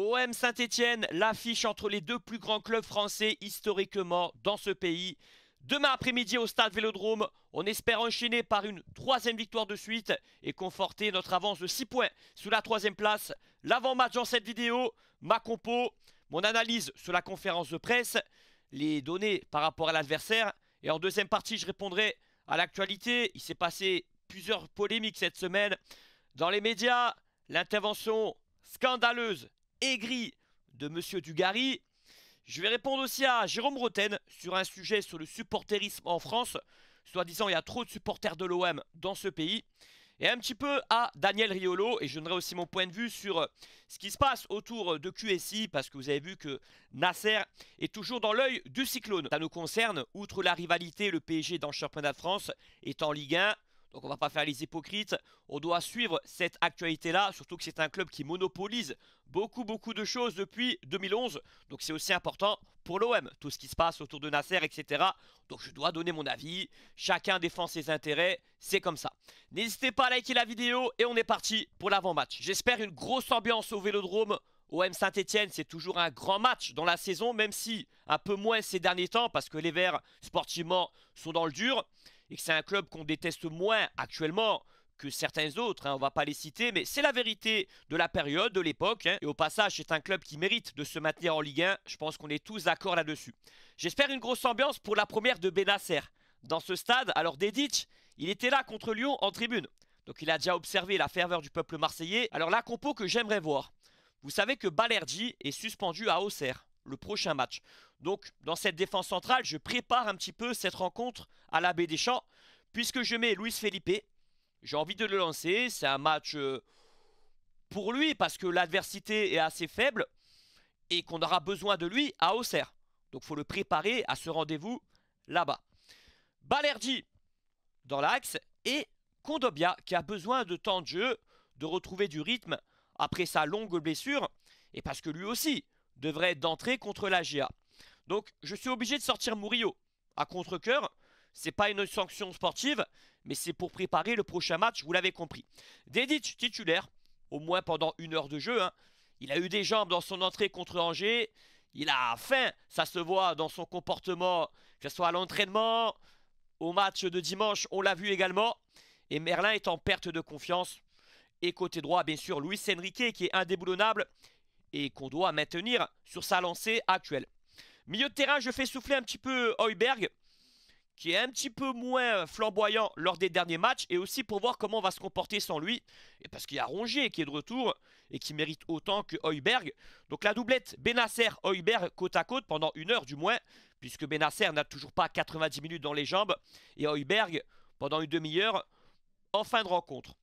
OM Saint-Étienne, l'affiche entre les deux plus grands clubs français historiquement dans ce pays. Demain après-midi au stade Vélodrome, on espère enchaîner par une troisième victoire de suite et conforter notre avance de 6 points sous la troisième place. L'avant-match dans cette vidéo, ma compo, mon analyse sur la conférence de presse, les données par rapport à l'adversaire. Et en deuxième partie, je répondrai à l'actualité. Il s'est passé plusieurs polémiques cette semaine dans les médias. L'intervention scandaleuse, aigrie de Monsieur Dugarry. Je vais répondre aussi à Jérôme Roten sur un sujet sur le supporterisme en France. Soit disant, il y a trop de supporters de l'OM dans ce pays. Et un petit peu à Daniel Riolo. Et je donnerai aussi mon point de vue sur ce qui se passe autour de QSI. Parce que vous avez vu que Nasser est toujours dans l'œil du cyclone. Ça nous concerne, outre la rivalité, le PSG dans le championnat de France est en Ligue 1. Donc on ne va pas faire les hypocrites, on doit suivre cette actualité-là, surtout que c'est un club qui monopolise beaucoup de choses depuis 2011. Donc c'est aussi important pour l'OM, tout ce qui se passe autour de Nasser, etc. Donc je dois donner mon avis, chacun défend ses intérêts, c'est comme ça. N'hésitez pas à liker la vidéo et on est parti pour l'avant-match. J'espère une grosse ambiance au Vélodrome. OM Saint-Étienne, c'est toujours un grand match dans la saison, même si un peu moins ces derniers temps, parce que les Verts, sportivement, sont dans le dur. Et que c'est un club qu'on déteste moins actuellement que certains autres, on ne va pas les citer, mais c'est la vérité de la période, de l'époque. Et au passage, c'est un club qui mérite de se maintenir en Ligue 1. Je pense qu'on est tous d'accord là-dessus. J'espère une grosse ambiance pour la première de Benasser dans ce stade. Alors Dedic, il était là contre Lyon en tribune. Donc il a déjà observé la ferveur du peuple marseillais. Alors la compo que j'aimerais voir. Vous savez que Balerdi est suspendu à Auxerre le prochain match. Donc dans cette défense centrale, je prépare un petit peu cette rencontre à la Baie des Champs, puisque je mets Luis Felipe. J'ai envie de le lancer, c'est un match pour lui, parce que l'adversité est assez faible, et qu'on aura besoin de lui à Auxerre. Donc il faut le préparer à ce rendez-vous là-bas. Balerdi dans l'axe, et Kondogbia qui a besoin de temps de jeu, de retrouver du rythme après sa longue blessure, et parce que lui aussi devrait être d'entrée contre la GA. Donc je suis obligé de sortir Murillo à contre-cœur. C'est pas une sanction sportive, mais c'est pour préparer le prochain match, vous l'avez compris. Dedic titulaire, au moins pendant 1 heure de jeu. Il a eu des jambes dans son entrée contre Angers. Il a faim, ça se voit dans son comportement, que ce soit à l'entraînement, au match de dimanche, on l'a vu également. Et Merlin est en perte de confiance. Et côté droit, bien sûr, Luis Enrique qui est indéboulonnable et qu'on doit maintenir sur sa lancée actuelle. Milieu de terrain, je fais souffler un petit peu Højbjerg, qui est un petit peu moins flamboyant lors des derniers matchs, et aussi pour voir comment on va se comporter sans lui, et parce qu'il y a Rongier qui est de retour, et qui mérite autant que Højbjerg. Donc la doublette Benasser-Højbjerg côte à côte pendant 1 heure du moins, puisque Benasser n'a toujours pas 90 minutes dans les jambes, et Højbjerg pendant une demi-heure en fin de rencontre.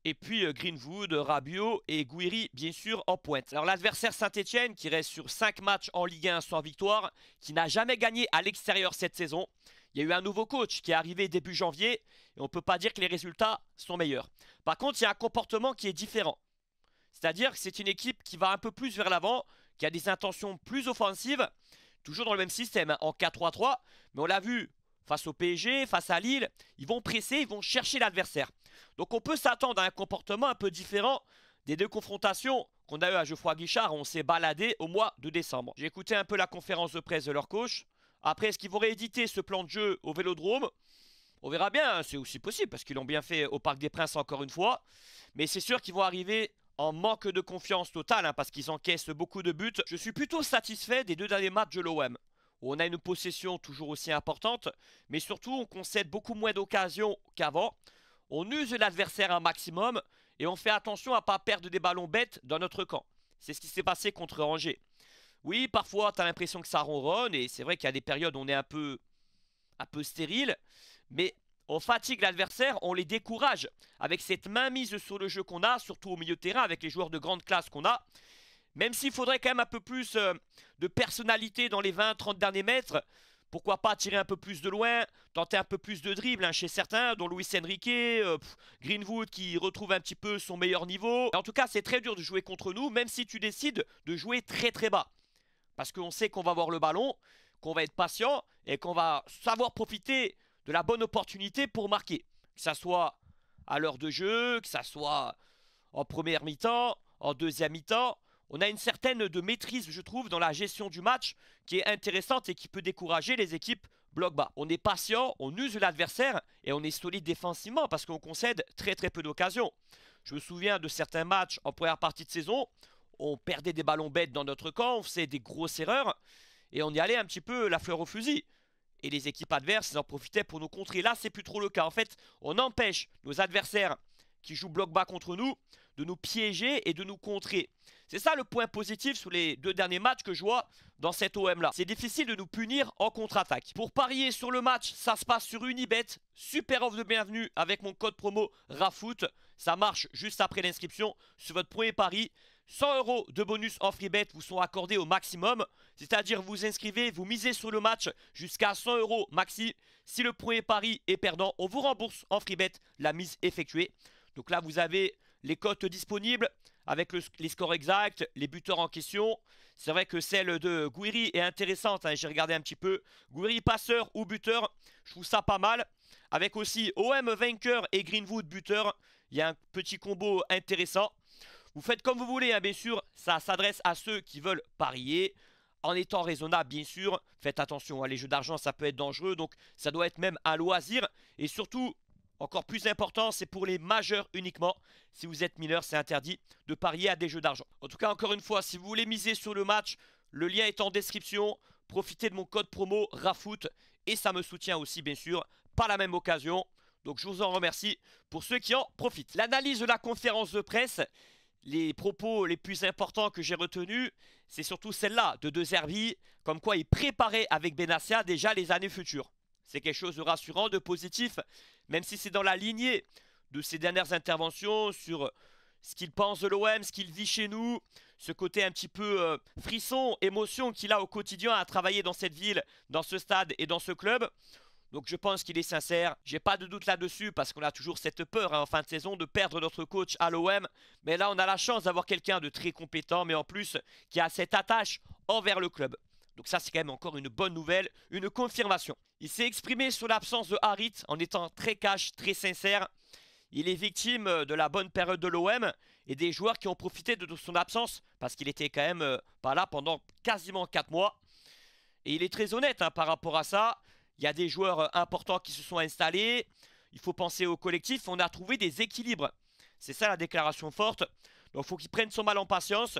Et puis Greenwood, Rabiot et Gouiri, bien sûr, en pointe. Alors l'adversaire Saint-Étienne, qui reste sur 5 matchs en Ligue 1 sans victoire, qui n'a jamais gagné à l'extérieur cette saison. Il y a eu un nouveau coach qui est arrivé début janvier, et on ne peut pas dire que les résultats sont meilleurs. Par contre, il y a un comportement qui est différent. C'est-à-dire que c'est une équipe qui va un peu plus vers l'avant, qui a des intentions plus offensives, toujours dans le même système, en 4-3-3, mais on l'a vu face au PSG, face à Lille, ils vont presser, ils vont chercher l'adversaire. Donc on peut s'attendre à un comportement un peu différent des 2 confrontations qu'on a eu à Geoffroy Guichard. On s'est baladé au mois de décembre. J'ai écouté un peu la conférence de presse de leur coach. Après, est-ce qu'ils vont rééditer ce plan de jeu au Vélodrome? On verra bien, c'est aussi possible parce qu'ils l'ont bien fait au Parc des Princes encore une fois. Mais c'est sûr qu'ils vont arriver en manque de confiance totale parce qu'ils encaissent beaucoup de buts. Je suis plutôt satisfait des 2 derniers matchs de l'OM. On a une possession toujours aussi importante, mais surtout on concède beaucoup moins d'occasions qu'avant. On use l'adversaire un maximum et on fait attention à ne pas perdre des ballons bêtes dans notre camp. C'est ce qui s'est passé contre Angers. Oui, parfois tu as l'impression que ça ronronne et c'est vrai qu'il y a des périodes où on est un peu stérile, mais on fatigue l'adversaire, on les décourage avec cette mainmise sur le jeu qu'on a, surtout au milieu de terrain avec les joueurs de grande classe qu'on a. Même s'il faudrait quand même un peu plus de personnalité dans les 20-30 derniers mètres, pourquoi pas tirer un peu plus de loin, tenter un peu plus de dribble chez certains, dont Luis Enrique, Greenwood qui retrouve un petit peu son meilleur niveau. En tout cas, c'est très dur de jouer contre nous, même si tu décides de jouer très bas. Parce qu'on sait qu'on va avoir le ballon, qu'on va être patient et qu'on va savoir profiter de la bonne opportunité pour marquer. Que ça soit à l'heure de jeu, que ça soit en première mi-temps, en deuxième mi-temps. On a une certaine de maîtrise, je trouve, dans la gestion du match qui est intéressante et qui peut décourager les équipes bloc bas. On est patient, on use l'adversaire et on est solide défensivement parce qu'on concède très peu d'occasions. Je me souviens de certains matchs en première partie de saison, on perdait des ballons bêtes dans notre camp, on faisait des grosses erreurs et on y allait un petit peu la fleur au fusil. Et les équipes adverses, en profitaient pour nous contrer. Là, c'est plus trop le cas. En fait, on empêche nos adversaires qui jouent bloc bas contre nous de nous piéger et de nous contrer. C'est ça le point positif sur les 2 derniers matchs que je vois dans cet OM là. C'est difficile de nous punir en contre-attaque. Pour parier sur le match, ça se passe sur Unibet. Super offre de bienvenue avec mon code promo RAFOOT. Ça marche juste après l'inscription sur votre premier pari. 100 € de bonus en free bet vous sont accordés au maximum. C'est-à-dire vous inscrivez, vous misez sur le match jusqu'à 100 € maxi. Si le premier pari est perdant, on vous rembourse en free bet la mise effectuée. Donc là, vous avez les cotes disponibles avec les scores exacts, les buteurs en question. C'est vrai que celle de Gouiri est intéressante, hein, j'ai regardé un petit peu. Gouiri passeur ou buteur, je trouve ça pas mal. Avec aussi OM vainqueur et Greenwood buteur, il y a un petit combo intéressant. Vous faites comme vous voulez, hein, bien sûr, ça s'adresse à ceux qui veulent parier. En étant raisonnable, bien sûr, faites attention, hein, les jeux d'argent ça peut être dangereux, donc ça doit être même un loisir. Et surtout, encore plus important, c'est pour les majeurs uniquement. Si vous êtes mineur, c'est interdit de parier à des jeux d'argent. En tout cas, encore une fois, si vous voulez miser sur le match, le lien est en description. Profitez de mon code promo RAFOOT et ça me soutient aussi, bien sûr, par la même occasion. Donc, je vous en remercie pour ceux qui en profitent. L'analyse de la conférence de presse, les propos les plus importants que j'ai retenus, c'est surtout celle-là de De Zerbi, comme quoi il préparait avec Benassia déjà les années futures. C'est quelque chose de rassurant, de positif, même si c'est dans la lignée de ses dernières interventions sur ce qu'il pense de l'OM, ce qu'il vit chez nous, ce côté un petit peu frisson, émotion qu'il a au quotidien à travailler dans cette ville, dans ce stade et dans ce club. Donc je pense qu'il est sincère, j'ai pas de doute là-dessus parce qu'on a toujours cette peur en fin de saison de perdre notre coach à l'OM. Mais là on a la chance d'avoir quelqu'un de très compétent mais en plus qui a cette attache envers le club. Donc ça c'est quand même encore une bonne nouvelle, une confirmation. Il s'est exprimé sur l'absence de Harit en étant très cash, très sincère. Il est victime de la bonne période de l'OM et des joueurs qui ont profité de son absence parce qu'il était quand même pas là pendant quasiment 4 mois. Et il est très honnête hein, par rapport à ça. Il y a des joueurs importants qui se sont installés. Il faut penser au collectif. On a trouvé des équilibres. C'est ça la déclaration forte. Donc il faut qu'il prenne son mal en patience.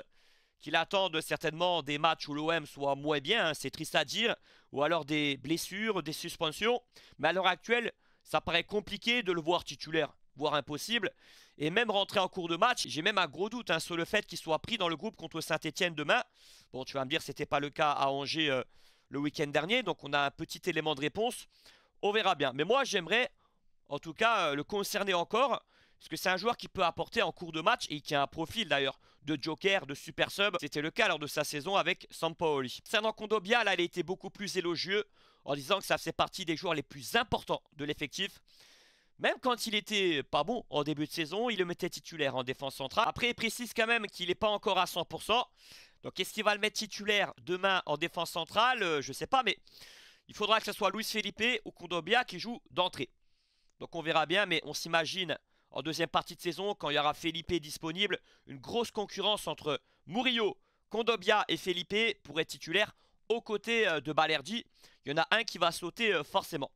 Qu'il attende certainement des matchs où l'OM soit moins bien, hein, c'est triste à dire, ou alors des blessures, des suspensions. Mais à l'heure actuelle, ça paraît compliqué de le voir titulaire, voire impossible. Et même rentrer en cours de match, j'ai même un gros doute hein, sur le fait qu'il soit pris dans le groupe contre Saint-Etienne demain. Bon, tu vas me dire, c'était pas le cas à Angers le week-end dernier, donc on a un petit élément de réponse. On verra bien. Mais moi, j'aimerais, en tout cas, le concerner encore. Parce que c'est un joueur qui peut apporter en cours de match et qui a un profil d'ailleurs de joker, de super sub. C'était le cas lors de sa saison avec Sampaoli. Concernant Kondogbia, là, il a été beaucoup plus élogieux en disant que ça faisait partie des joueurs les plus importants de l'effectif. Même quand il était pas bon en début de saison, il le mettait titulaire en défense centrale. Après, il précise quand même qu'il n'est pas encore à 100%. Donc, est-ce qu'il va le mettre titulaire demain en défense centrale? Je ne sais pas, mais il faudra que ce soit Luis Felipe ou Kondogbia qui joue d'entrée. Donc, on verra bien, mais on s'imagine en deuxième partie de saison, quand il y aura Felipe disponible, une grosse concurrence entre Murillo, Kondogbia et Felipe pour être titulaire aux côtés de Balerdi. Il y en a un qui va sauter forcément.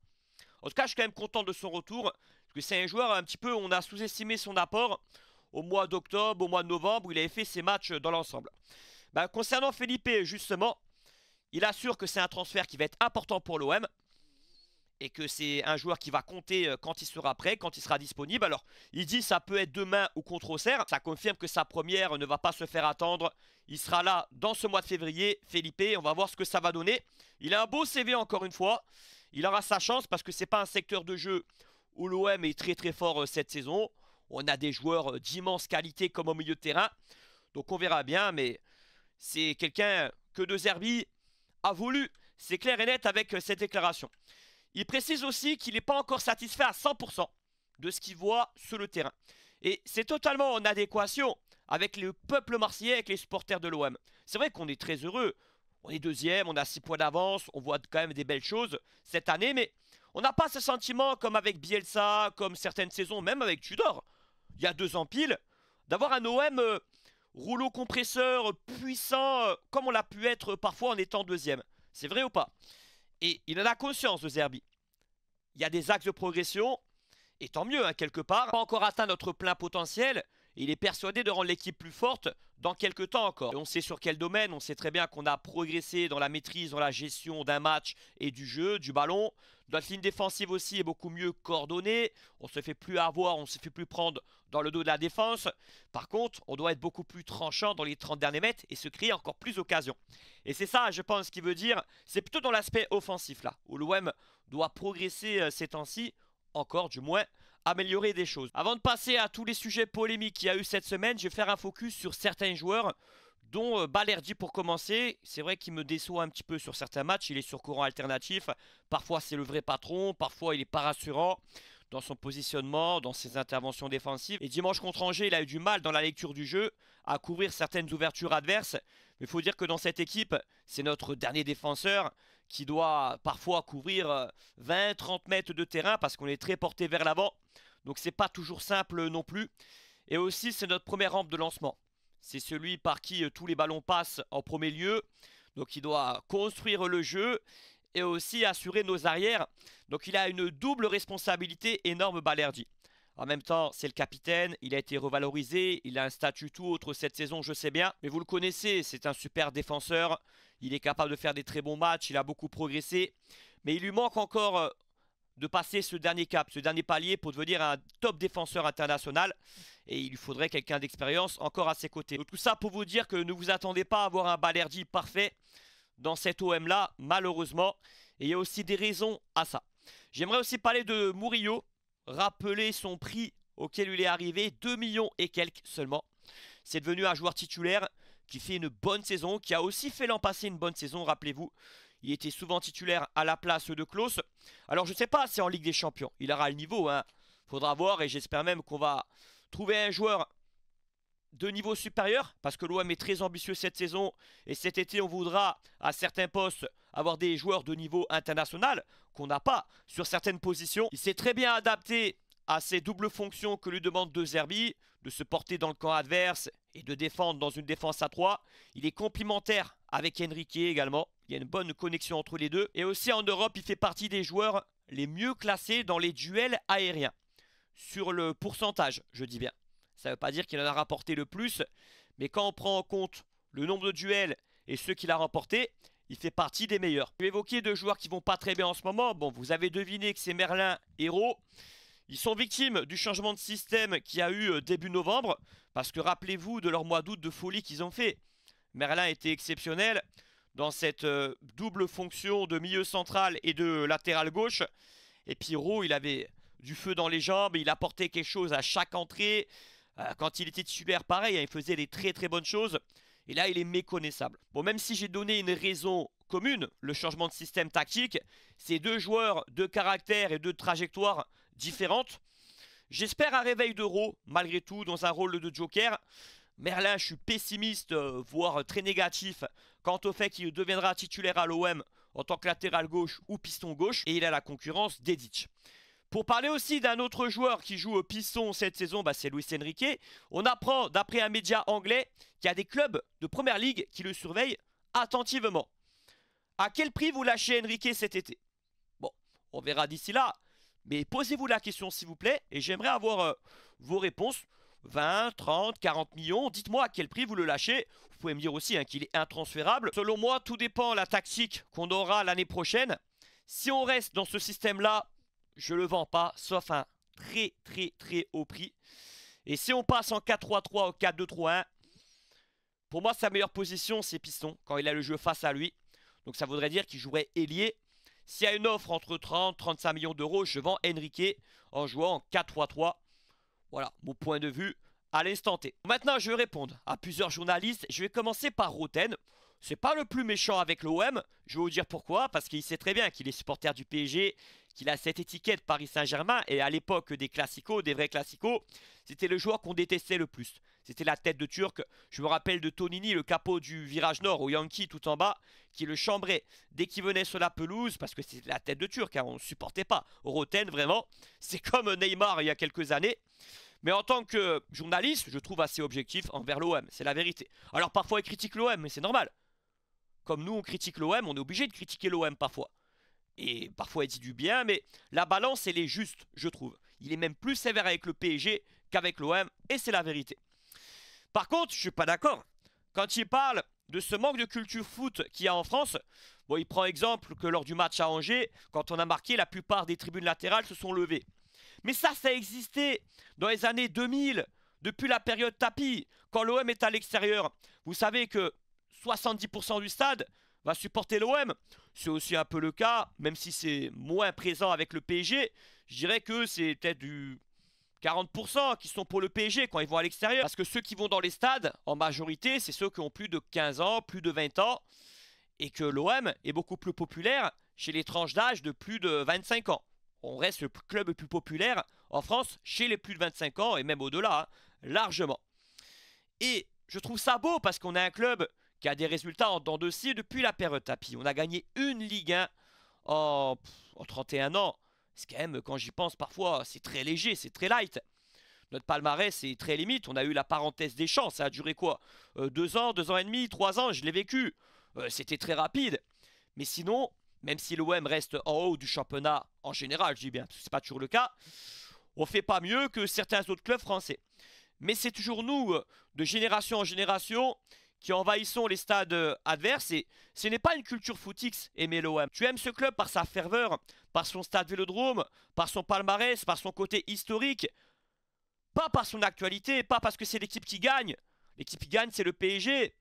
En tout cas, je suis quand même content de son retour, parce que c'est un joueur un petit peu, on a sous-estimé son apport au mois d'octobre, au mois de novembre, où il avait fait ses matchs dans l'ensemble. Concernant Felipe, justement, il assure que c'est un transfert qui va être important pour l'OM. Et que c'est un joueur qui va compter quand il sera prêt, quand il sera disponible. Alors, il dit ça peut être demain ou contre Auxerre. Ça confirme que sa première ne va pas se faire attendre. Il sera là dans ce mois de février, Felipe. On va voir ce que ça va donner. Il a un beau CV encore une fois. Il aura sa chance parce que c'est pas un secteur de jeu où l'OM est très fort cette saison. On a des joueurs d'immense qualité comme au milieu de terrain. Donc on verra bien, mais c'est quelqu'un que De Zerbi a voulu. C'est clair et net avec cette déclaration. Il précise aussi qu'il n'est pas encore satisfait à 100% de ce qu'il voit sur le terrain. Et c'est totalement en adéquation avec le peuple marseillais, avec les supporters de l'OM. C'est vrai qu'on est très heureux. On est deuxième, on a 6 points d'avance, on voit quand même des belles choses cette année. Mais on n'a pas ce sentiment comme avec Bielsa, comme certaines saisons, même avec Tudor, il y a 2 ans pile, d'avoir un OM rouleau compresseur puissant, comme on l'a pu être parfois en étant deuxième. C'est vrai ou pas? Et il en a conscience de Zerbi. Il y a des axes de progression, et tant mieux, hein, quelque part. Pas encore atteint notre plein potentiel, et il est persuadé de rendre l'équipe plus forte dans quelques temps encore. Et on sait sur quel domaine, on sait très bien qu'on a progressé dans la maîtrise, dans la gestion d'un match et du jeu, du ballon. Notre ligne défensive aussi est beaucoup mieux coordonnée. On se fait plus avoir, on se fait plus prendre dans le dos de la défense. Par contre, on doit être beaucoup plus tranchant dans les 30 derniers mètres et se créer encore plus d'occasions. Et c'est ça, je pense, ce qui veut dire, c'est plutôt dans l'aspect offensif là, où l'OM doit progresser ces temps-ci, encore du moins, améliorer des choses. Avant de passer à tous les sujets polémiques qu'il y a eu cette semaine, je vais faire un focus sur certains joueurs, dont Balerdi pour commencer. C'est vrai qu'il me déçoit un petit peu sur certains matchs, il est sur courant alternatif. Parfois c'est le vrai patron, parfois il n'est pas rassurant dans son positionnement, dans ses interventions défensives. Et dimanche contre Angers, il a eu du mal dans la lecture du jeu, à couvrir certaines ouvertures adverses. Mais il faut dire que dans cette équipe, c'est notre dernier défenseur qui doit parfois couvrir 20-30 mètres de terrain parce qu'on est très porté vers l'avant. Donc c'est pas toujours simple non plus. Et aussi c'est notre première rampe de lancement. C'est celui par qui tous les ballons passent en premier lieu. Donc il doit construire le jeu et aussi assurer nos arrières. Donc il a une double responsabilité énorme, Balerdi. En même temps, c'est le capitaine, il a été revalorisé, il a un statut tout autre cette saison, je sais bien. Mais vous le connaissez, c'est un super défenseur. Il est capable de faire des très bons matchs, il a beaucoup progressé. Mais il lui manque encore de passer ce dernier cap, ce dernier palier pour devenir un top défenseur international. Et il lui faudrait quelqu'un d'expérience encore à ses côtés. Donc tout ça pour vous dire que ne vous attendez pas à avoir un Balerdi parfait dans cet OM là, malheureusement. Et il y a aussi des raisons à ça. J'aimerais aussi parler de Murillo. Rappeler son prix auquel il est arrivé, 2 millions et quelques seulement. C'est devenu un joueur titulaire qui fait une bonne saison, qui a aussi fait l'an passé une bonne saison, rappelez-vous. Il était souvent titulaire à la place de Klose. Alors je ne sais pas si en Ligue des Champions, il aura le niveau, hein. Faudra voir et j'espère même qu'on va trouver un joueur de niveau supérieur parce que l'OM est très ambitieux cette saison et cet été on voudra à certains postes avoir des joueurs de niveau international qu'on n'a pas sur certaines positions. Il s'est très bien adapté à ces doubles fonctions que lui demande De Zerbi, de se porter dans le camp adverse et de défendre dans une défense à 3. Il est complémentaire avec Enrique également. Il y a une bonne connexion entre les deux. Et aussi en Europe, il fait partie des joueurs les mieux classés dans les duels aériens. Sur le pourcentage, je dis bien. Ça ne veut pas dire qu'il en a rapporté le plus, mais quand on prend en compte le nombre de duels et ceux qu'il a remportés, il fait partie des meilleurs. Je vais évoquer deux joueurs qui vont pas très bien en ce moment. Bon, vous avez deviné que c'est Merlin et Hérault. Ils sont victimes du changement de système qu'il y a eu début novembre, parce que rappelez-vous de leur mois d'août de folie qu'ils ont fait. Merlin était exceptionnel dans cette double fonction de milieu central et de latéral gauche. Et puis Hérault, il avait du feu dans les jambes, il apportait quelque chose à chaque entrée. Quand il était titulaire, pareil, hein, il faisait des très très bonnes choses. Et là, il est méconnaissable. Bon, même si j'ai donné une raison commune, le changement de système tactique, c'est deux joueurs de caractère et de trajectoire différentes. J'espère un réveil d'Hérault, malgré tout, dans un rôle de joker. Merlin, je suis pessimiste, voire très négatif, quant au fait qu'il deviendra titulaire à l'OM en tant que latéral gauche ou piston gauche. Et il a la concurrence d'Edic. Pour parler aussi d'un autre joueur qui joue au piston cette saison, c'est Luis Enrique. On apprend d'après un média anglais qu'il y a des clubs de première ligue qui le surveillent attentivement. À quel prix vous lâchez Enrique cet été? Bon, on verra d'ici là. Mais posez-vous la question s'il vous plaît et j'aimerais avoir vos réponses. 20, 30, 40 millions, dites-moi à quel prix vous le lâchez. Vous pouvez me dire aussi qu'il est intransférable. Selon moi, tout dépend de la tactique qu'on aura l'année prochaine. Si on reste dans ce système-là, je le vends pas, sauf un très très très haut prix. Et si on passe en 4-3-3 ou 4-2-3-1, pour moi sa meilleure position c'est piston, quand il a le jeu face à lui. Donc ça voudrait dire qu'il jouerait ailier. S'il y a une offre entre 30 et 35 millions d'euros, je vends Enrique en jouant en 4-3-3. Voilà, mon point de vue à l'instant T. Maintenant je vais répondre à plusieurs journalistes. Je vais commencer par Roten. C'est pas le plus méchant avec l'OM, je vais vous dire pourquoi, parce qu'il sait très bien qu'il est supporter du PSG, qu'il a cette étiquette Paris Saint-Germain, et à l'époque des classicos, des vrais classicos, c'était le joueur qu'on détestait le plus. C'était la tête de Turc. Je me rappelle de Tonini, le capot du virage nord au Yankee tout en bas, qui le chambrait dès qu'il venait sur la pelouse, parce que c'était la tête de Turc, hein, on ne supportait pas. Roten, vraiment, c'est comme Neymar il y a quelques années. Mais en tant que journaliste, je trouve assez objectif envers l'OM, c'est la vérité. Alors parfois il critique l'OM, mais c'est normal. Comme nous on critique l'OM, on est obligé de critiquer l'OM parfois. Et parfois il dit du bien, mais la balance elle est juste, je trouve. Il est même plus sévère avec le PSG qu'avec l'OM, et c'est la vérité. Par contre, je suis pas d'accord. Quand il parle de ce manque de culture foot qu'il y a en France, bon, il prend exemple que lors du match à Angers, quand on a marqué, la plupart des tribunes latérales se sont levées. Mais ça a existé dans les années 2000, depuis la période tapis, quand l'OM est à l'extérieur. Vous savez que 70% du stade va supporter l'OM. C'est aussi un peu le cas, même si c'est moins présent avec le PSG. Je dirais que c'est peut-être du 40% qui sont pour le PSG quand ils vont à l'extérieur. Parce que ceux qui vont dans les stades, en majorité, c'est ceux qui ont plus de 15 ans, plus de 20 ans. Et que l'OM est beaucoup plus populaire chez les tranches d'âge de plus de 25 ans. On reste le club le plus populaire en France chez les plus de 25 ans et même au-delà, hein, largement. Et je trouve ça beau parce qu'on a un club qui a des résultats en dents de scie depuis la période tapis. On a gagné une Ligue 1 en 31 ans. C'est quand même, quand j'y pense parfois, c'est très léger, c'est très light. Notre palmarès, c'est très limite. On a eu la parenthèse des champs. Ça a duré quoi 2 ans, 2 ans et demi, 3 ans, je l'ai vécu. C'était très rapide. Mais sinon, même si l'OM reste en haut du championnat en général, je dis bien, c'est pas toujours le cas, on fait pas mieux que certains autres clubs français. Mais c'est toujours nous, de génération en génération, qui envahissons les stades adverses. Et ce n'est pas une culture footix, aimer l'OM. Tu aimes ce club par sa ferveur, par son stade Vélodrome, par son palmarès, par son côté historique. Pas par son actualité, pas parce que c'est l'équipe qui gagne. L'équipe qui gagne, c'est le PSG.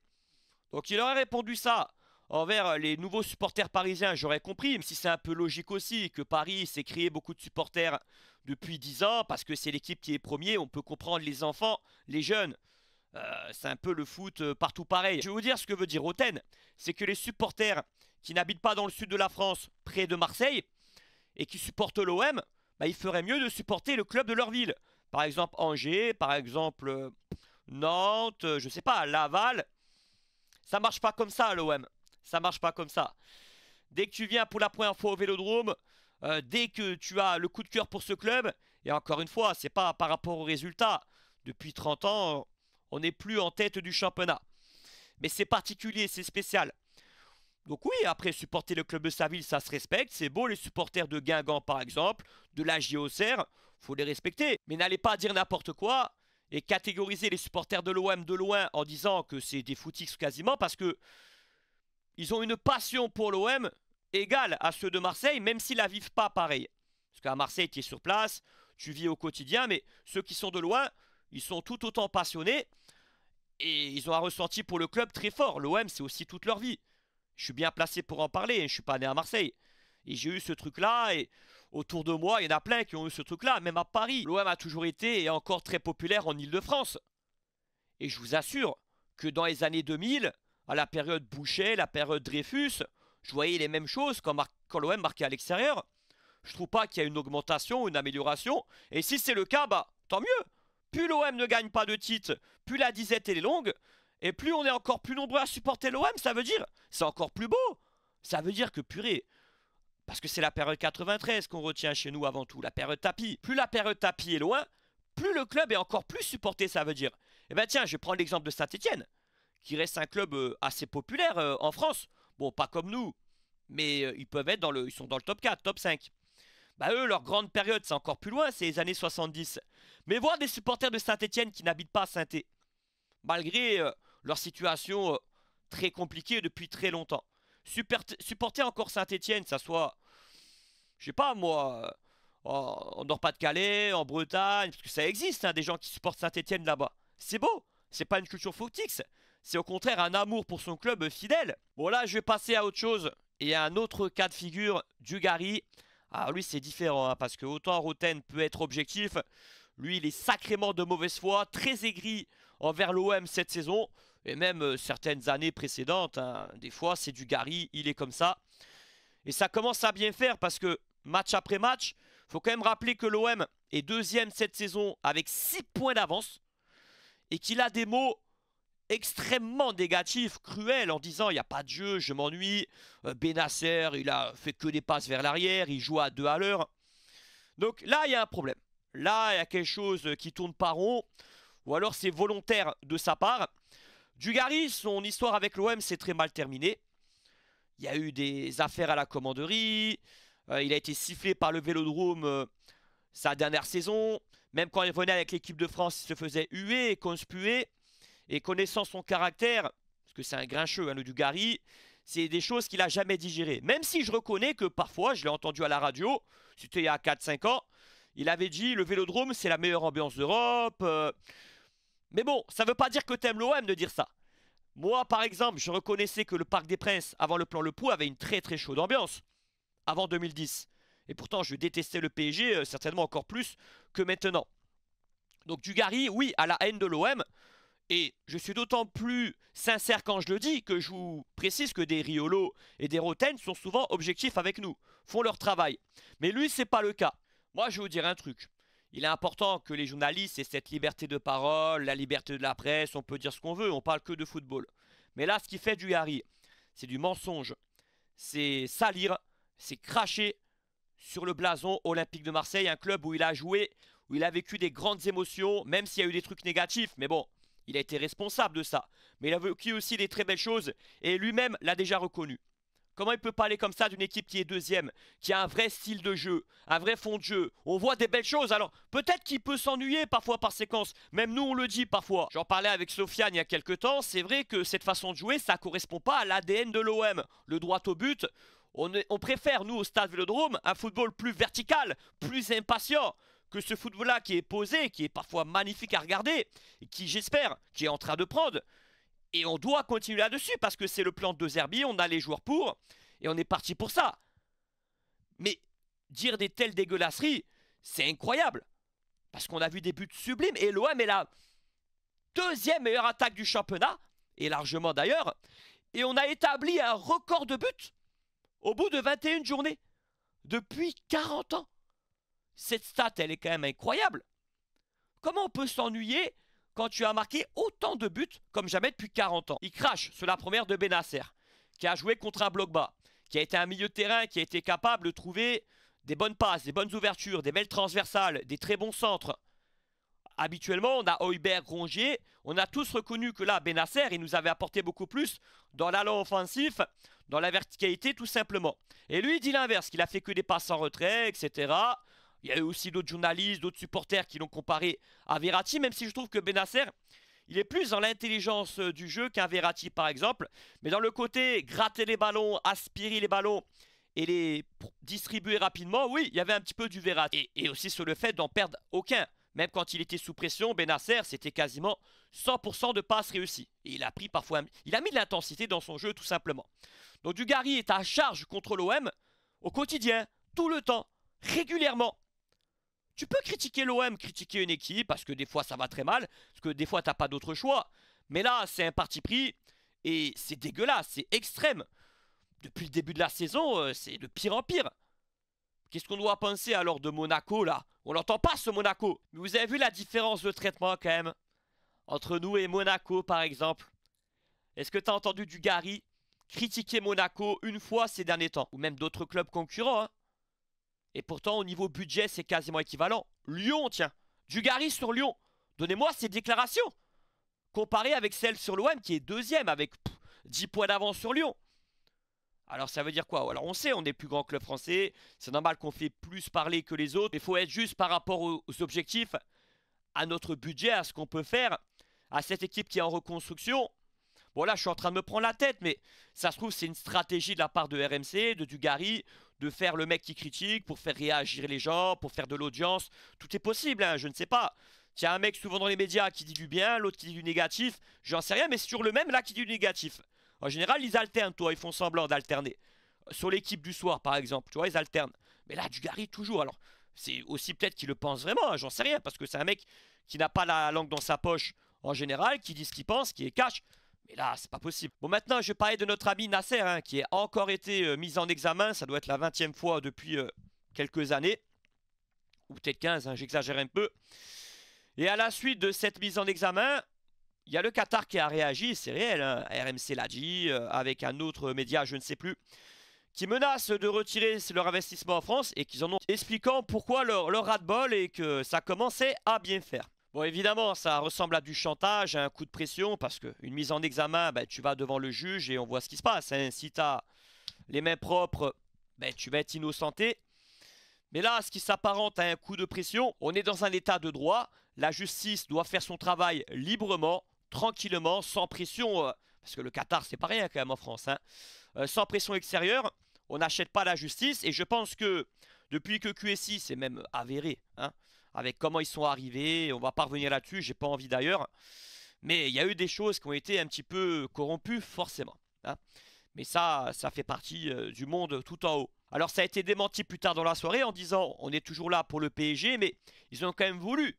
Donc il aurait répondu ça envers les nouveaux supporters parisiens, j'aurais compris, même si c'est un peu logique aussi que Paris s'est créé beaucoup de supporters depuis 10 ans, parce que c'est l'équipe qui est premier, on peut comprendre les enfants, les jeunes. C'est un peu le foot partout pareil. Je vais vous dire ce que veut dire Roten, c'est que les supporters qui n'habitent pas dans le sud de la France, près de Marseille, et qui supportent l'OM, bah, ils feraient mieux de supporter le club de leur ville. Par exemple Angers, par exemple Nantes, je sais pas, Laval. Ça marche pas comme ça l'OM. Ça marche pas comme ça. Dès que tu viens pour la première fois au Vélodrome, dès que tu as le coup de cœur pour ce club, et encore une fois, c'est pas par rapport aux résultats. Depuis 30 ans, on n'est plus en tête du championnat. Mais c'est particulier, c'est spécial. Donc oui, après, supporter le club de sa ville, ça se respecte. C'est beau, les supporters de Guingamp, par exemple, de la JOCR, faut les respecter. Mais n'allez pas dire n'importe quoi et catégoriser les supporters de l'OM de loin en disant que c'est des footix quasiment, parce que ils ont une passion pour l'OM égale à ceux de Marseille, même s'ils la vivent pas pareil. Parce qu'à Marseille, tu es sur place, tu vis au quotidien, mais ceux qui sont de loin, ils sont tout autant passionnés et ils ont un ressenti pour le club très fort. L'OM, c'est aussi toute leur vie. Je suis bien placé pour en parler, je ne suis pas né à Marseille. Et j'ai eu ce truc-là, et autour de moi, il y en a plein qui ont eu ce truc-là, même à Paris. L'OM a toujours été et est encore très populaire en Ile-de-France. Et je vous assure que dans les années 2000, à la période Boucher, la période Dreyfus, je voyais les mêmes choses quand l'OM marquait à l'extérieur. Je trouve pas qu'il y a une augmentation, une amélioration. Et si c'est le cas, bah tant mieux. Plus l'OM ne gagne pas de titres, plus la disette elle est longue, et plus on est encore plus nombreux à supporter l'OM, ça veut dire, c'est encore plus beau. Ça veut dire que purée, parce que c'est la période 93 qu'on retient chez nous avant tout, la période tapis. Plus la période tapis est loin, plus le club est encore plus supporté, ça veut dire. Eh ben tiens, je vais prendre l'exemple de Saint-Etienne, qui reste un club assez populaire en France. Bon, pas comme nous, mais ils peuvent être ils sont dans le top 4, top 5. Bah eux, leur grande période, c'est encore plus loin, c'est les années 70. Mais voir des supporters de Saint-Etienne qui n'habitent pas à Saint-Étienne, malgré leur situation très compliquée depuis très longtemps. Supporter encore Saint-Etienne, ça soit, je sais pas moi, en Nord-Pas-de-Calais, en Bretagne, parce que ça existe, hein, des gens qui supportent Saint-Etienne là-bas. C'est beau, c'est pas une culture footix, c'est au contraire un amour pour son club fidèle. Bon là, je vais passer à autre chose, et à un autre cas de figure, Dugarry. Alors lui, c'est différent, hein, parce que autant Roten peut être objectif, lui, il est sacrément de mauvaise foi, très aigri envers l'OM cette saison, et même certaines années précédentes, hein. Des fois, c'est Dugarry, il est comme ça. Et ça commence à bien faire parce que match après match, il faut quand même rappeler que l'OM est deuxième cette saison avec 6 points d'avance et qu'il a des mots extrêmement négatifs, cruels, en disant il n'y a pas de jeu, je m'ennuie. Benasser, il a fait que des passes vers l'arrière, il joue à 2 à l'heure. Donc là, il y a un problème. Là, il y a quelque chose qui tourne pas rond, ou alors c'est volontaire de sa part. Dugarry, son histoire avec l'OM s'est très mal terminée. Il y a eu des affaires à la commanderie. Il a été sifflé par le Vélodrome sa dernière saison. Même quand il venait avec l'équipe de France, il se faisait huer et conspuer. Et connaissant son caractère, parce que c'est un grincheux, hein, le Dugarry, c'est des choses qu'il n'a jamais digérées. Même si je reconnais que parfois, je l'ai entendu à la radio, c'était il y a 4-5 ans, il avait dit le Vélodrome, c'est la meilleure ambiance d'Europe. Mais bon, ça ne veut pas dire que t'aimes l'OM de dire ça. Moi, par exemple, je reconnaissais que le Parc des Princes, avant le plan Le Pou, avait une très très chaude ambiance. Avant 2010. Et pourtant, je détestais le PSG, certainement encore plus que maintenant. Donc Dugarry, oui, à la haine de l'OM. Et je suis d'autant plus sincère quand je le dis que je vous précise que des Riolo et des Roten sont souvent objectifs avec nous, font leur travail. Mais lui, c'est pas le cas. Moi, je vais vous dire un truc. Il est important que les journalistes aient cette liberté de parole, la liberté de la presse, on peut dire ce qu'on veut, on parle que de football. Mais là, ce qui fait Dugarry, c'est du mensonge, c'est salir, c'est cracher sur le blason olympique de Marseille, un club où il a joué, où il a vécu des grandes émotions, même s'il y a eu des trucs négatifs, mais bon, il a été responsable de ça. Mais il a vécu aussi des très belles choses, et lui-même l'a déjà reconnu. Comment il peut parler comme ça d'une équipe qui est deuxième, qui a un vrai style de jeu, un vrai fond de jeu? On voit des belles choses, alors peut-être qu'il peut s'ennuyer parfois par séquence, même nous on le dit parfois. J'en parlais avec Sofiane il y a quelques temps, c'est vrai que cette façon de jouer, ça correspond pas à l'ADN de l'OM. Le droit au but, on préfère, nous, au Stade Vélodrome, un football plus vertical, plus impatient que ce football-là qui est posé, qui est parfois magnifique à regarder, et qui, j'espère, qui est en train de prendre. Et on doit continuer là-dessus parce que c'est le plan de Zerbi, on a les joueurs pour, et on est parti pour ça. Mais dire des telles dégueulasseries, c'est incroyable. Parce qu'on a vu des buts sublimes, et l'OM est la deuxième meilleure attaque du championnat, et largement d'ailleurs, et on a établi un record de buts au bout de 21 journées, depuis 40 ans. Cette stat, elle est quand même incroyable. Comment on peut s'ennuyer quand tu as marqué autant de buts comme jamais depuis 40 ans? Il crache sur la première de Benasser, qui a joué contre un bloc bas, qui a été un milieu de terrain qui a été capable de trouver des bonnes passes, des bonnes ouvertures, des belles transversales, des très bons centres. Habituellement, on a Højbjerg, Rongier, on a tous reconnu que là, Benasser, il nous avait apporté beaucoup plus dans l'allant offensif, dans la verticalité tout simplement. Et lui, il dit l'inverse, qu'il a fait que des passes en retrait, etc. Il y a eu aussi d'autres journalistes, d'autres supporters qui l'ont comparé à Verratti, même si je trouve que Benasser, il est plus dans l'intelligence du jeu qu'un Verratti par exemple. Mais dans le côté gratter les ballons, aspirer les ballons et les distribuer rapidement, oui, il y avait un petit peu du Verratti. Et aussi sur le fait d'en perdre aucun. Même quand il était sous pression, Benasser, c'était quasiment 100% de passes réussies. Et il a pris parfois, il a mis de l'intensité dans son jeu tout simplement. Donc Dugarry est à charge contre l'OM au quotidien, tout le temps, régulièrement. Tu peux critiquer l'OM, critiquer une équipe, parce que des fois ça va très mal, parce que des fois t'as pas d'autre choix. Mais là, c'est un parti pris, et c'est dégueulasse, c'est extrême. Depuis le début de la saison, c'est de pire en pire. Qu'est-ce qu'on doit penser alors de Monaco là? On l'entend pas ce Monaco. Mais vous avez vu la différence de traitement quand même entre nous et Monaco par exemple? Est-ce que t'as entendu Dugarry critiquer Monaco une fois ces derniers temps? Ou même d'autres clubs concurrents, hein? Et pourtant, au niveau budget, c'est quasiment équivalent. Lyon, tiens. Dugarry sur Lyon. Donnez-moi ces déclarations. Comparé avec celle sur l'OM qui est deuxième avec 10 points d'avance sur Lyon. Alors ça veut dire quoi? Alors on sait, on est le plus grand club français. C'est normal qu'on fait plus parler que les autres. Il faut être juste par rapport aux objectifs, à notre budget, à ce qu'on peut faire, à cette équipe qui est en reconstruction. Bon là, je suis en train de me prendre la tête, mais ça se trouve, c'est une stratégie de la part de RMC, de Dugarry, de faire le mec qui critique pour faire réagir les gens, pour faire de l'audience. Tout est possible, hein, je ne sais pas. Tiens, un mec souvent dans les médias qui dit du bien, l'autre qui dit du négatif. J'en sais rien, mais c'est toujours le même là qui dit du négatif. En général, ils alternent, toi, ils font semblant d'alterner. Sur l'équipe du soir, par exemple, tu vois, ils alternent. Mais là, Dugarry, toujours. Alors, c'est aussi peut-être qu'il le pense vraiment, hein, j'en sais rien, parce que c'est un mec qui n'a pas la langue dans sa poche en général, qui dit ce qu'il pense, qui est cash. Mais là, c'est pas possible. Bon, maintenant, je vais parler de notre ami Nasser, hein, qui a encore été mis en examen. Ça doit être la 20e fois depuis quelques années. Ou peut-être 15, hein, j'exagère un peu. Et à la suite de cette mise en examen, il y a le Qatar qui a réagi, c'est réel. Hein. RMC l'a dit, avec un autre média, je ne sais plus, qui menacent de retirer leur investissement en France et qu'ils en ont expliquant pourquoi leur ras-de-bol et que ça commençait à bien faire. Bon, évidemment, ça ressemble à du chantage, à un coup de pression, parce qu'une mise en examen, ben, tu vas devant le juge et on voit ce qui se passe. Hein. Si tu as les mains propres, ben, tu vas être innocenté. Mais là, ce qui s'apparente à un coup de pression, on est dans un état de droit. La justice doit faire son travail librement, tranquillement, sans pression. Parce que le Qatar, c'est pas rien quand même en France. Hein. Sans pression extérieure, on n'achète pas la justice. Et je pense que depuis que QSI, c'est même avéré, hein, avec comment ils sont arrivés, on va pas revenir là-dessus, j'ai pas envie d'ailleurs. Mais il y a eu des choses qui ont été un petit peu corrompues, forcément. Hein. Mais ça fait partie du monde tout en haut. Alors ça a été démenti plus tard dans la soirée en disant on est toujours là pour le PSG, mais ils ont quand même voulu,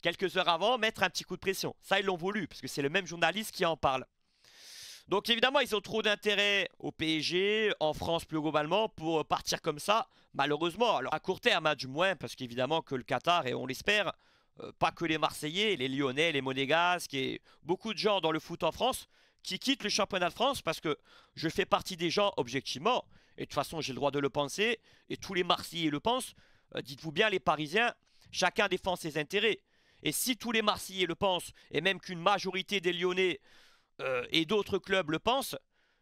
quelques heures avant, mettre un petit coup de pression. Ça, ils l'ont voulu, parce que c'est le même journaliste qui en parle. Donc évidemment, ils ont trop d'intérêt au PSG, en France plus globalement, pour partir comme ça, malheureusement. Alors à court terme, du moins, parce qu'évidemment que le Qatar, et on l'espère, pas que les Marseillais, les Lyonnais, les Monégasques et beaucoup de gens dans le foot en France qui quittent le championnat de France parce que je fais partie des gens objectivement, et de toute façon j'ai le droit de le penser, et tous les Marseillais le pensent, dites-vous bien les Parisiens, chacun défend ses intérêts. Et si tous les Marseillais le pensent, et même qu'une majorité des Lyonnais et d'autres clubs le pensent,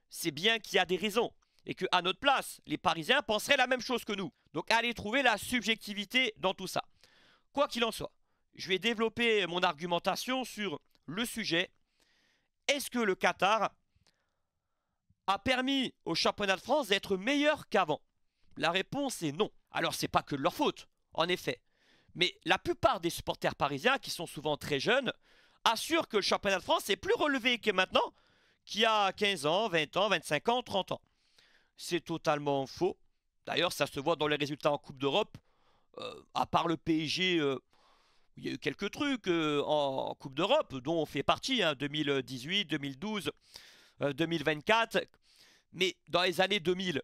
c'est bien qu'il y a des raisons. Et qu'à notre place, les Parisiens penseraient la même chose que nous. Donc allez trouver la subjectivité dans tout ça. Quoi qu'il en soit, je vais développer mon argumentation sur le sujet. Est-ce que le Qatar a permis au championnat de France d'être meilleur qu'avant? La réponse est non. Alors c'est pas que de leur faute, en effet. Mais la plupart des supporters parisiens, qui sont souvent très jeunes, assurent que le championnat de France est plus relevé que maintenant, qu'il y a 15 ans, 20 ans, 25 ans, 30 ans. C'est totalement faux. D'ailleurs, ça se voit dans les résultats en Coupe d'Europe. À part le PSG, il y a eu quelques trucs en Coupe d'Europe, dont on fait partie, hein, 2018, 2012, 2024. Mais dans les années 2000,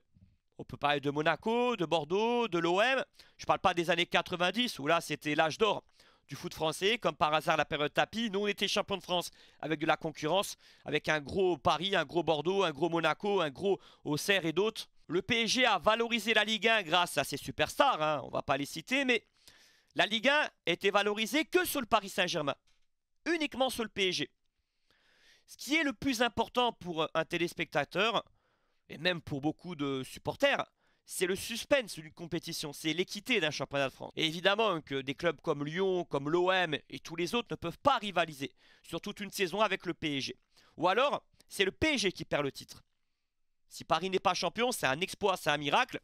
on peut parler de Monaco, de Bordeaux, de l'OM. Je ne parle pas des années 90, où là, c'était l'âge d'or du foot français. Comme par hasard, la période tapis. Nous, on était champions de France avec de la concurrence, avec un gros Paris, un gros Bordeaux, un gros Monaco, un gros Auxerre et d'autres. Le PSG a valorisé la Ligue 1 grâce à ses superstars, hein, on ne va pas les citer, mais la Ligue 1 était valorisée que sur le Paris Saint-Germain, uniquement sur le PSG. Ce qui est le plus important pour un téléspectateur, et même pour beaucoup de supporters, c'est le suspense d'une compétition, c'est l'équité d'un championnat de France. Et évidemment que des clubs comme Lyon, comme l'OM et tous les autres ne peuvent pas rivaliser sur toute une saison avec le PSG. Ou alors, c'est le PSG qui perd le titre. Si Paris n'est pas champion, c'est un exploit, c'est un miracle.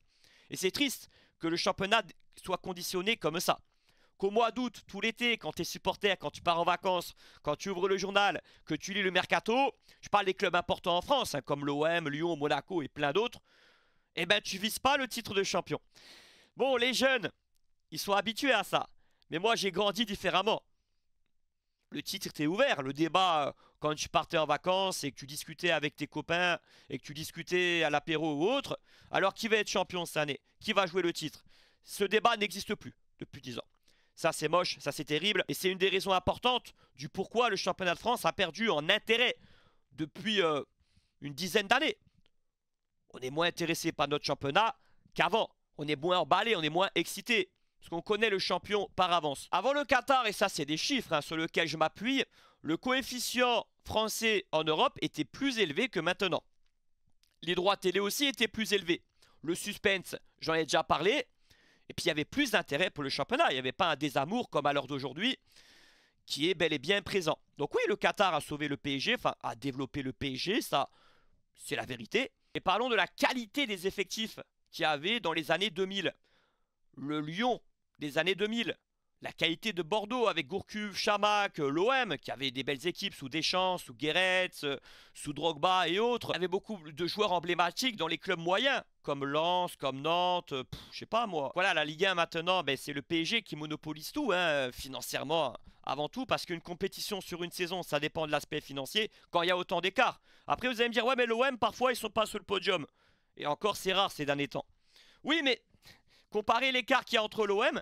Et c'est triste que le championnat soit conditionné comme ça. Qu'au mois d'août, tout l'été, quand tu es supporter, quand tu pars en vacances, quand tu ouvres le journal, que tu lis le mercato, je parle des clubs importants en France, hein, comme l'OM, Lyon, Monaco et plein d'autres, eh ben tu vises pas le titre de champion. Bon, les jeunes, ils sont habitués à ça. Mais moi, j'ai grandi différemment. Le titre était ouvert. Le débat, quand tu partais en vacances et que tu discutais avec tes copains et que tu discutais à l'apéro ou autre, alors qui va être champion cette année? Qui va jouer le titre? Ce débat n'existe plus depuis 10 ans. Ça, c'est moche, ça, c'est terrible. Et c'est une des raisons importantes du pourquoi le championnat de France a perdu en intérêt depuis une dizaine d'années. On est moins intéressé par notre championnat qu'avant. On est moins emballé, on est moins excité. Parce qu'on connaît le champion par avance. Avant le Qatar, et ça c'est des chiffres hein, sur lesquels je m'appuie, le coefficient français en Europe était plus élevé que maintenant. Les droits télé aussi étaient plus élevés. Le suspense, j'en ai déjà parlé. Et puis il y avait plus d'intérêt pour le championnat. Il n'y avait pas un désamour comme à l'heure d'aujourd'hui qui est bel et bien présent. Donc oui, le Qatar a sauvé le PSG, enfin a développé le PSG, ça c'est la vérité. Et parlons de la qualité des effectifs qu'il y avait dans les années 2000. Le Lyon des années 2000. La qualité de Bordeaux avec Gourcuff, Chamac, l'OM qui avait des belles équipes sous Deschamps, sous Guéret, sous Drogba et autres. Il y avait beaucoup de joueurs emblématiques dans les clubs moyens comme Lens, comme Nantes, je sais pas moi. Voilà, la Ligue 1 maintenant, ben, c'est le PSG qui monopolise tout hein, financièrement avant tout parce qu'une compétition sur une saison, ça dépend de l'aspect financier quand il y a autant d'écart. Après vous allez me dire ouais mais l'OM parfois ils sont pas sur le podium. Et encore c'est rare ces derniers temps. Oui mais comparez l'écart qu'il y a entre l'OM,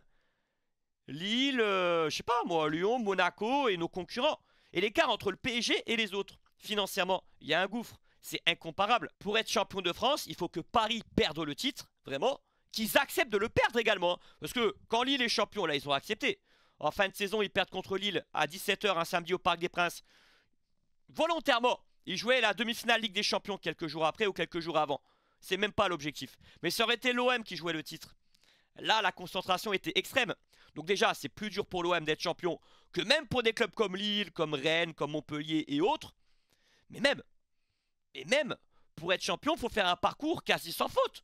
Lille, je sais pas moi, Lyon, Monaco et nos concurrents. Et l'écart entre le PSG et les autres, financièrement, il y a un gouffre. c'est incomparable. Pour être champion de France, il faut que Paris perde le titre, vraiment, qu'ils acceptent de le perdre également. Parce que quand Lille est champion, là, ils ont accepté. En fin de saison, ils perdent contre Lille à 17 h un samedi au Parc des Princes. Volontairement, ils jouaient la demi-finale Ligue des Champions quelques jours après ou quelques jours avant. C'est même pas l'objectif. Mais ça aurait été l'OM qui jouait le titre. Là, la concentration était extrême. Donc déjà, c'est plus dur pour l'OM d'être champion que même pour des clubs comme Lille, comme Rennes, comme Montpellier et autres. Mais même, pour être champion, il faut faire un parcours quasi sans faute.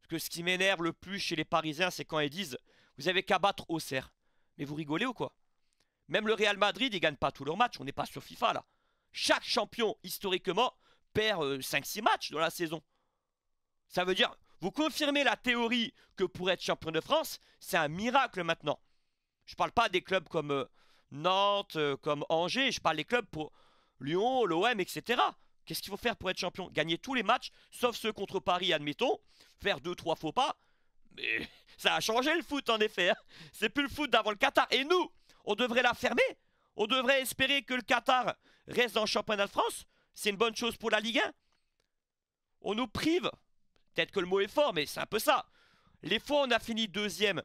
Parce que ce qui m'énerve le plus chez les Parisiens, c'est quand ils disent « Vous avez qu'à battre Auxerre ». Mais vous rigolez ou quoi? Même le Real Madrid, ils gagnent pas tous leurs matchs. On n'est pas sur FIFA, là. Chaque champion, historiquement, perd 5-6 matchs dans la saison. Ça veut dire, vous confirmez la théorie que pour être champion de France, c'est un miracle maintenant. Je parle pas des clubs comme Nantes, comme Angers. Je parle des clubs pour Lyon, l'OM, etc. Qu'est-ce qu'il faut faire pour être champion? Gagner tous les matchs, sauf ceux contre Paris, admettons. Faire 2-3 faux pas. Mais ça a changé le foot, en effet. Hein. C'est plus le foot d'avant le Qatar. Et nous, on devrait la fermer. On devrait espérer que le Qatar reste dans le championnat de France. C'est une bonne chose pour la Ligue 1. On nous prive. Peut-être que le mot est fort, mais c'est un peu ça. Les fois où on a fini deuxième,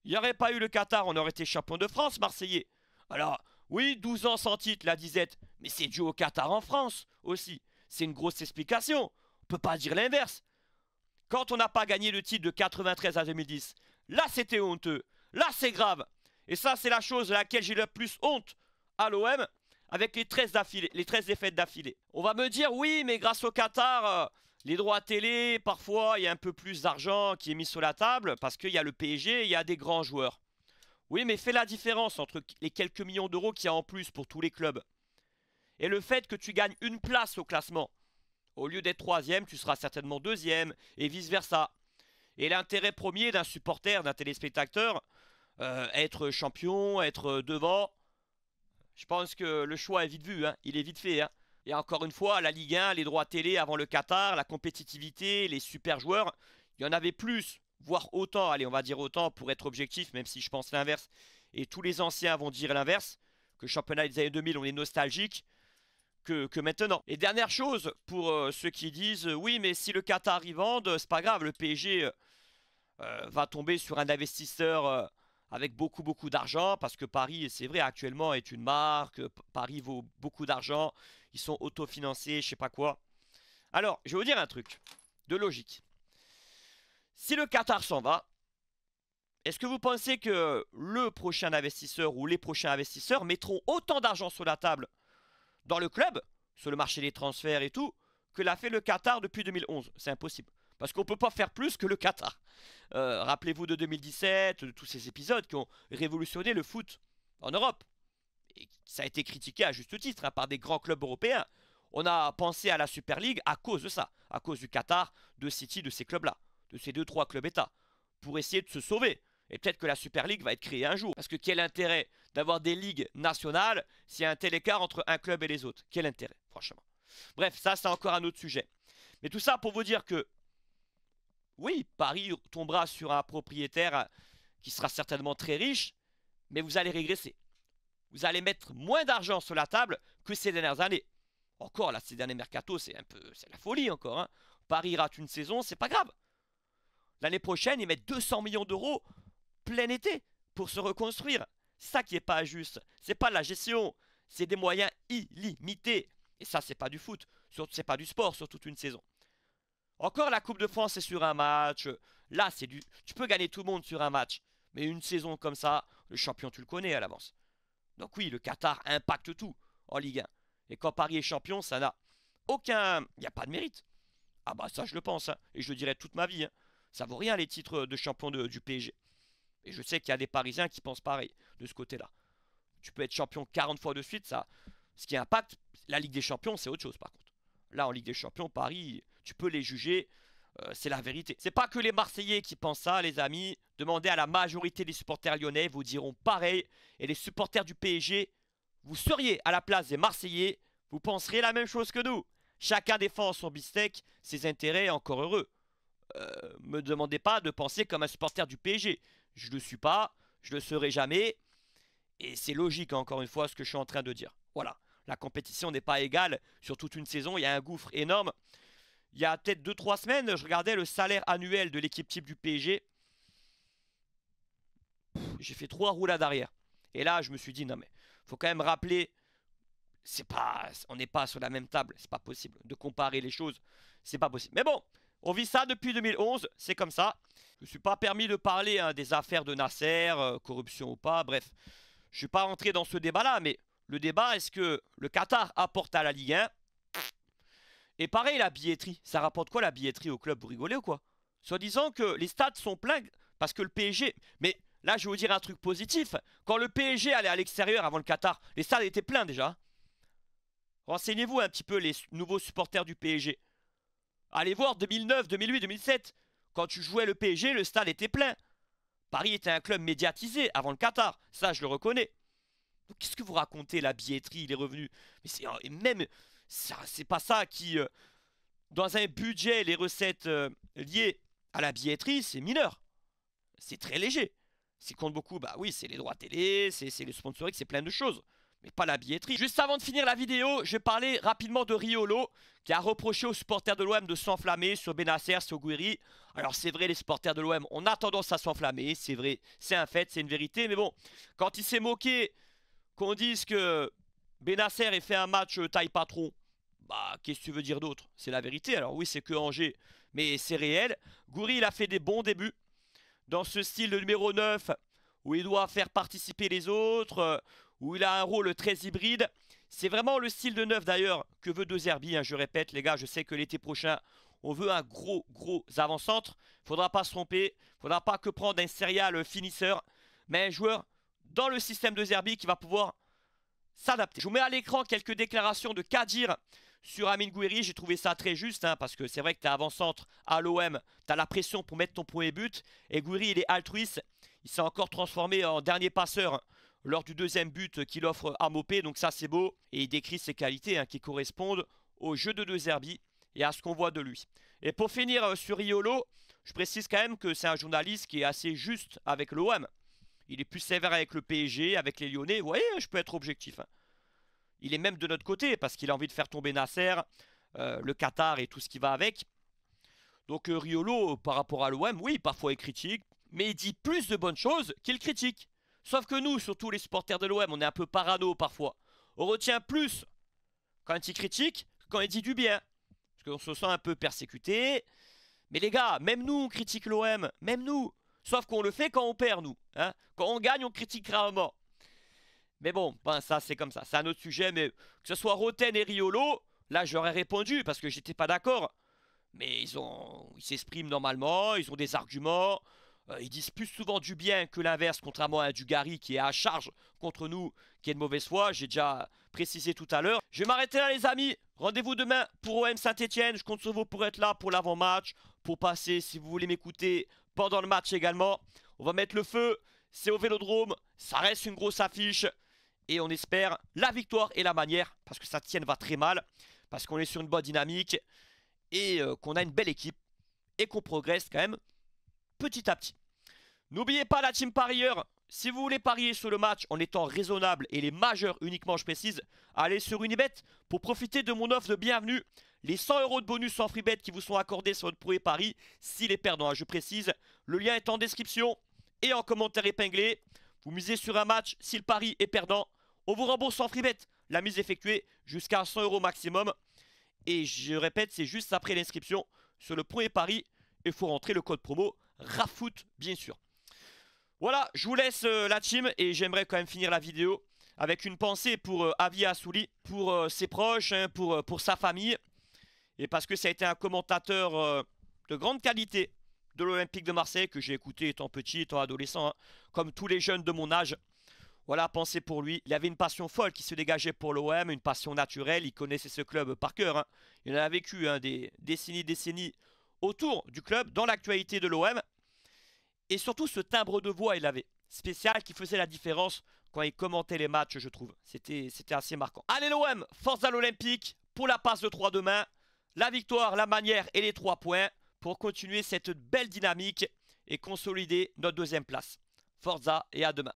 il n'y aurait pas eu le Qatar, on aurait été champion de France, Marseillais. Alors, oui, 12 ans sans titre, la disette. Mais c'est dû au Qatar en France aussi. C'est une grosse explication. On ne peut pas dire l'inverse. Quand on n'a pas gagné le titre de 93 à 2010, là c'était honteux. Là c'est grave. Et ça c'est la chose à laquelle j'ai le plus honte à l'OM avec les 13 défaites d'affilée. On va me dire oui mais grâce au Qatar, les droits télé, parfois il y a un peu plus d'argent qui est mis sur la table parce qu'il y a le PSG et il y a des grands joueurs. Oui mais fais la différence entre les quelques millions d'euros qu'il y a en plus pour tous les clubs et le fait que tu gagnes une place au classement. Au lieu d'être troisième, tu seras certainement deuxième, et vice-versa. Et l'intérêt premier d'un supporter, d'un téléspectateur, être champion, être devant, je pense que le choix est vite vu, hein. Il est vite fait. Hein. Et encore une fois, la Ligue 1, les droits télé avant le Qatar, la compétitivité, les super joueurs, il y en avait plus, voire autant, allez on va dire autant pour être objectif, même si je pense l'inverse. Et tous les anciens vont dire l'inverse, que le championnat des années 2000, on est nostalgique. Que maintenant. Et dernière chose, pour ceux qui disent oui mais si le Qatar y vend, c'est pas grave, le PSG va tomber sur un investisseur avec beaucoup d'argent, parce que Paris, c'est vrai, actuellement est une marque, Paris vaut beaucoup d'argent, ils sont autofinancés, je sais pas quoi. Alors, je vais vous dire un truc de logique. Si le Qatar s'en va, est-ce que vous pensez que le prochain investisseur ou les prochains investisseurs mettront autant d'argent sur la table dans le club, sur le marché des transferts et tout, que l'a fait le Qatar depuis 2011. C'est impossible. Parce qu'on ne peut pas faire plus que le Qatar. Rappelez-vous de 2017, de tous ces épisodes qui ont révolutionné le foot en Europe. Et ça a été critiqué à juste titre hein, par des grands clubs européens. On a pensé à la Super League à cause de ça. À cause du Qatar, de City, de ces clubs-là. De ces 2-3 clubs États. Pour essayer de se sauver. Et peut-être que la Super League va être créée un jour. Parce que quel intérêt d'avoir des ligues nationales s'il y a un tel écart entre un club et les autres? Quel intérêt, franchement. Bref, ça c'est encore un autre sujet. Mais tout ça pour vous dire que, oui, Paris tombera sur un propriétaire qui sera certainement très riche, mais vous allez régresser. Vous allez mettre moins d'argent sur la table que ces dernières années. Encore là, ces derniers mercatos, c'est la folie encore. Hein. Paris rate une saison, c'est pas grave. L'année prochaine, ils mettent 200 millions d'euros plein été pour se reconstruire. C'est ça qui n'est pas juste. C'est pas de la gestion. C'est des moyens illimités. Et ça, c'est pas du foot. C'est pas du sport sur toute une saison. Encore la Coupe de France, c'est sur un match. Là, c'est du. Tu peux gagner tout le monde sur un match. Mais une saison comme ça, le champion, tu le connais à l'avance. Donc oui, le Qatar impacte tout en Ligue 1. Et quand Paris est champion, ça n'a aucun. Il n'y a pas de mérite. Ah bah ça, je le pense. Hein. Et je le dirai toute ma vie. Hein. Ça vaut rien les titres de champion du PSG. Et je sais qu'il y a des Parisiens qui pensent pareil de ce côté-là. Tu peux être champion 40 fois de suite, ça. Ce qui impacte la Ligue des Champions, c'est autre chose par contre. Là, en Ligue des Champions, Paris, tu peux les juger, c'est la vérité. C'est pas que les Marseillais qui pensent ça, les amis. Demandez à la majorité des supporters lyonnais, vous diront pareil. Et les supporters du PSG, vous seriez à la place des Marseillais, vous penseriez la même chose que nous. Chacun défend son bistec, ses intérêts, encore heureux. Me demandez pas de penser comme un supporter du PSG. Je ne le suis pas, je ne le serai jamais. Et c'est logique, encore une fois, ce que je suis en train de dire. Voilà. La compétition n'est pas égale sur toute une saison. Il y a un gouffre énorme. Il y a peut-être 2-3 semaines, je regardais le salaire annuel de l'équipe type du PSG. J'ai fait 3 roulades arrière. Et là, je me suis dit, non mais, faut quand même rappeler, on n'est pas sur la même table. C'est pas possible de comparer les choses. C'est pas possible. Mais bon, on vit ça depuis 2011. C'est comme ça. Je ne me suis pas permis de parler des affaires de Nasser, corruption ou pas. Bref, je ne suis pas rentré dans ce débat-là. Mais le débat, est-ce que le Qatar apporte à la Ligue 1? Et pareil, la billetterie. Ça rapporte quoi la billetterie au club? Vous rigolez ou quoi? Soi-disant que les stades sont pleins parce que le PSG... Mais là, je vais vous dire un truc positif. Quand le PSG allait à l'extérieur avant le Qatar, les stades étaient pleins déjà. Renseignez-vous un petit peu les nouveaux supporters du PSG. Allez voir 2009, 2008, 2007. Quand tu jouais le PSG, le stade était plein. Paris était un club médiatisé avant le Qatar. Ça, je le reconnais. Qu'est-ce que vous racontez, la billetterie, les revenus? Mais c'est même... C'est pas ça qui... dans un budget, les recettes liées à la billetterie, c'est mineur. C'est très léger. Ce qui compte beaucoup, bah oui, c'est les droits télé, c'est le sponsoring, c'est plein de choses. Mais pas la billetterie. Juste avant de finir la vidéo, je vais parler rapidement de Riolo, qui a reproché aux supporters de l'OM de s'enflammer sur Bennacer, sur Gouiri. Alors c'est vrai, les supporters de l'OM, on a tendance à s'enflammer, c'est vrai, c'est un fait, c'est une vérité. Mais bon, quand il s'est moqué qu'on dise que Bennacer ait fait un match taille patron, bah qu'est-ce que tu veux dire d'autre? C'est la vérité. Alors oui, c'est que Angers, mais c'est réel. Gouiri, il a fait des bons débuts dans ce style de numéro 9, où il doit faire participer les autres, où il a un rôle très hybride. C'est vraiment le style de 9 d'ailleurs que veut De Zerbi, je répète les gars, je sais que l'été prochain, on veut un gros avant-centre. Faudra pas se tromper, faudra pas que prendre un serial finisseur, mais un joueur dans le système de Zerbi qui va pouvoir s'adapter. Je vous mets à l'écran quelques déclarations de Kadir sur Amine Gouiri. J'ai trouvé ça très juste, parce que c'est vrai que tu es avant-centre à l'OM, tu as la pression pour mettre ton premier but. Et Gouiri, il est altruiste. Il s'est encore transformé en dernier passeur lors du deuxième but qu'il offre à Mopé. Donc ça, c'est beau. Et il décrit ses qualités qui correspondent au jeu de De Zerbi et à ce qu'on voit de lui. Et pour finir sur Riolo, je précise quand même que c'est un journaliste qui est assez juste avec l'OM. Il est plus sévère avec le PSG, avec les Lyonnais. Vous voyez, je peux être objectif. Il est même de notre côté parce qu'il a envie de faire tomber Nasser, le Qatar et tout ce qui va avec. Donc Riolo, par rapport à l'OM, oui, parfois il critique, mais il dit plus de bonnes choses qu'il critique. Sauf que nous, surtout les supporters de l'OM, on est un peu parano parfois. On retient plus quand il critique que quand il dit du bien. Parce qu'on se sent un peu persécuté. Mais les gars, même nous, on critique l'OM, même nous. Sauf qu'on le fait quand on perd, nous. Quand on gagne, on critique rarement. Mais bon, ça c'est comme ça, c'est un autre sujet. Mais que ce soit Roten et Riolo, là j'aurais répondu parce que j'étais pas d'accord. Mais ils s'expriment normalement, ils ont des arguments. Ils disent plus souvent du bien que l'inverse, contrairement à un Dugarry qui est à charge contre nous, qui est de mauvaise foi. J'ai déjà précisé tout à l'heure. Je vais m'arrêter là les amis. Rendez-vous demain pour OM Saint-Etienne. Je compte sur vous pour être là pour l'avant-match, pour passer si vous voulez m'écouter pendant le match également. On va mettre le feu, c'est au Vélodrome, ça reste une grosse affiche. Et on espère la victoire et la manière, parce que Saint-Etienne va très mal, parce qu'on est sur une bonne dynamique, et qu'on a une belle équipe, et qu'on progresse quand même petit à petit. N'oubliez pas la team parieur, si vous voulez parier sur le match en étant raisonnable, et les majeurs uniquement je précise, allez sur Unibet pour profiter de mon offre de bienvenue. Les 100 € de bonus en free bet qui vous sont accordés sur votre premier pari, s'il est perdant, je précise. Le lien est en description et en commentaire épinglé. Vous misez sur un match, si le pari est perdant, on vous rembourse en free bet la mise effectuée jusqu'à 100 € maximum. Et je répète, c'est juste après l'inscription sur le premier pari. Il faut rentrer le code promo RAFOOT, bien sûr. Voilà, je vous laisse la team et j'aimerais quand même finir la vidéo avec une pensée pour Avi Assouli, pour ses proches, pour sa famille. Et parce que ça a été un commentateur de grande qualité de l'Olympique de Marseille que j'ai écouté étant petit, étant adolescent, comme tous les jeunes de mon âge. Voilà, pensez pour lui. Il avait une passion folle qui se dégageait pour l'OM, une passion naturelle. Il connaissait ce club par cœur. Il en a vécu des décennies autour du club, dans l'actualité de l'OM. Et surtout, ce timbre de voix, il avait spécial qui faisait la différence quand il commentait les matchs, je trouve. C'était assez marquant. Allez l'OM, force à l'Olympique pour la passe de 3 demain. La victoire, la manière et les 3 points pour continuer cette belle dynamique et consolider notre deuxième place. Forza et à demain.